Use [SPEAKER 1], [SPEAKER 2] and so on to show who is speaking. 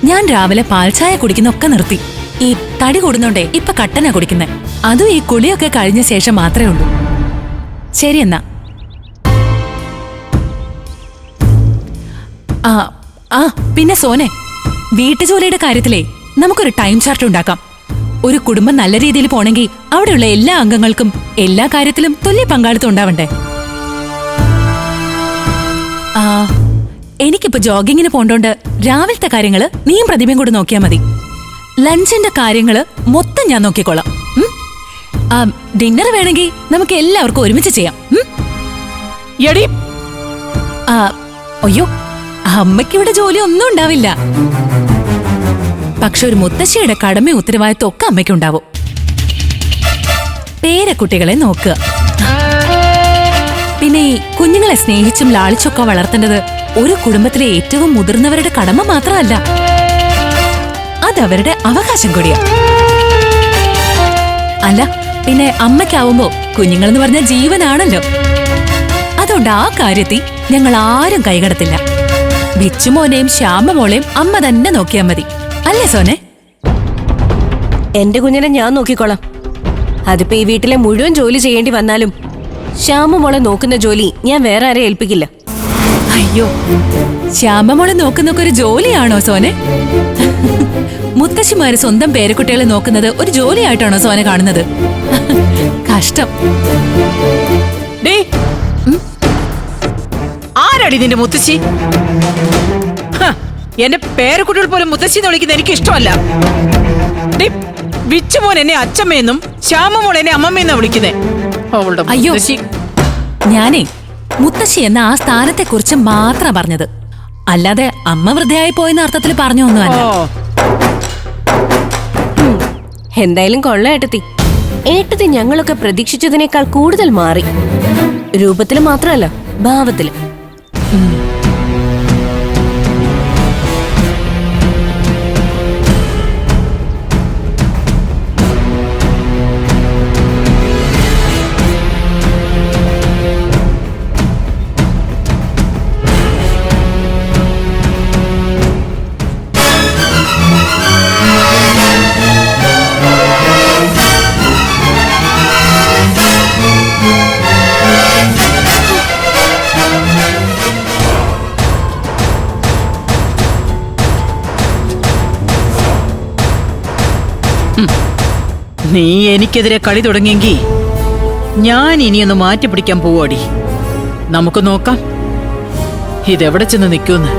[SPEAKER 1] ഞാൻ രാവിലെ പാൽച്ചായ കുടിക്കുന്നൊക്കെ നിർത്തി. ഈ തടി കൂടുന്നോണ്ടേ ഇപ്പൊ കട്ടനാ കുടിക്കുന്നെ. അതും ഈ കുളിയൊക്കെ കഴിഞ്ഞ ശേഷം മാത്രമേ ഉള്ളൂ. ശരി എന്നാ. പിന്നെ സോനെ, വീട്ടുജോലിയുടെ കാര്യത്തിലേ നമുക്കൊരു ടൈം ചാർട്ട് ഉണ്ടാക്കാം. ഒരു കുടുംബം നല്ല രീതിയിൽ പോണെങ്കിൽ അവിടെയുള്ള എല്ലാ അംഗങ്ങൾക്കും എല്ലാ കാര്യത്തിലും തുല്യ പങ്കാളിത്തം ഉണ്ടാവണ്ടേ? എനിക്കിപ്പോ ജോഗിങ്ങിന് പോണ്ടോണ്ട് രാവിലത്തെ കാര്യങ്ങള് നീയും പ്രതിമയും കൂടെ നോക്കിയാ മതി. ലഞ്ചിന്റെ കാര്യങ്ങള് മൊത്തം ഞാൻ നോക്കിക്കോളാം. ഡിന്നർ വേണമെങ്കിൽ നമുക്ക് എല്ലാവർക്കും ഒരുമിച്ച് ചെയ്യാം. അയ്യോ, അമ്മയ്ക്കിവിടെ ജോലി ഒന്നും ഉണ്ടാവില്ല. പക്ഷെ ഒരു മുത്തശ്ശിയുടെ കടമ ഉത്തരവാദിത്വം ഒക്കെ അമ്മയ്ക്കുണ്ടാവും. പേരക്കുട്ടികളെ നോക്കുക, പിന്നെ ഈ കുഞ്ഞുങ്ങളെ സ്നേഹിച്ചും ലാളിച്ചൊക്കെ വളർത്തേണ്ടത് ഒരു കുടുംബത്തിലെ ഏറ്റവും മുതിർന്നവരുടെ കടമ മാത്രമല്ല, അതവരുടെ അവകാശം കൂടിയാ. അല്ല, പിന്നെ അമ്മയ്ക്കാവുമ്പോ കുഞ്ഞുങ്ങളെന്ന് പറഞ്ഞ ജീവനാണല്ലോ. അതുകൊണ്ട് ആ കാര്യത്തിൽ ഞങ്ങൾ ആരും കൈകടത്തില്ല. വിച്ചുമോനെയും ശ്യാമമോളെയും അമ്മ തന്നെ നോക്കിയാ മതി. അല്ലേ സോനെ?
[SPEAKER 2] എന്റെ കുഞ്ഞിനെ ഞാൻ നോക്കിക്കോളാം. അതിപ്പോ ഈ വീട്ടിലെ മുഴുവൻ ജോലി ചെയ്യേണ്ടി വന്നാലും ശ്യാമമോളെ നോക്കുന്ന ജോലി ഞാൻ വേറെ ആരെ ഏൽപ്പിക്കില്ല.
[SPEAKER 1] അയ്യോ, ശ്യാമമോളെ നോക്കുന്നൊക്കെ ഒരു ജോലിയാണോ സോനെ? മുത്തശ്ശിമാര് സ്വന്തം പേരക്കുട്ടികളെ നോക്കുന്നത് ഒരു ജോലിയായിട്ടാണോ സോനെ കാണുന്നത്? കഷ്ടം.
[SPEAKER 3] ആരാടി നിന്റെ മുത്തശ്ശി? എന്റെ പേരക്കുട്ടികൾ പോലും മുത്തശ്ശി എന്ന് വിളിക്കുന്നത് എനിക്ക് ഇഷ്ടമല്ല. വിച്ചുമോൻ എന്നെ അച്ഛമ്മയെന്നും ശ്യാമമോൾ എന്നെ അമ്മമ്മയെന്നാ വിളിക്കുന്നേ.
[SPEAKER 1] അയ്യോ, ഞാനേ മുത്തശ്ശി എന്ന ആ സ്ഥാനത്തെ കുറിച്ച് മാത്രം പറഞ്ഞത്, അല്ലാതെ അമ്മ വൃദ്ധയായി പോയെന്ന അർത്ഥത്തിൽ പറഞ്ഞൊന്നുമല്ല.
[SPEAKER 2] എന്തായാലും കൊള്ള ഏട്ടത്തി. ഏട്ടത്തി ഞങ്ങളൊക്കെ പ്രതീക്ഷിച്ചതിനേക്കാൾ കൂടുതൽ മാറി. രൂപത്തില് മാത്രമല്ല, ഭാവത്തില്.
[SPEAKER 3] നീ എനിക്കെതിരെ കളി തുടങ്ങിയെങ്കിൽ ഞാൻ ഇനിയൊന്ന് മാറ്റി പിടിക്കാൻ പോവാടി. നമുക്ക് നോക്കാം ഇതെവിടെ ചെന്ന് നിൽക്കുമെന്ന്.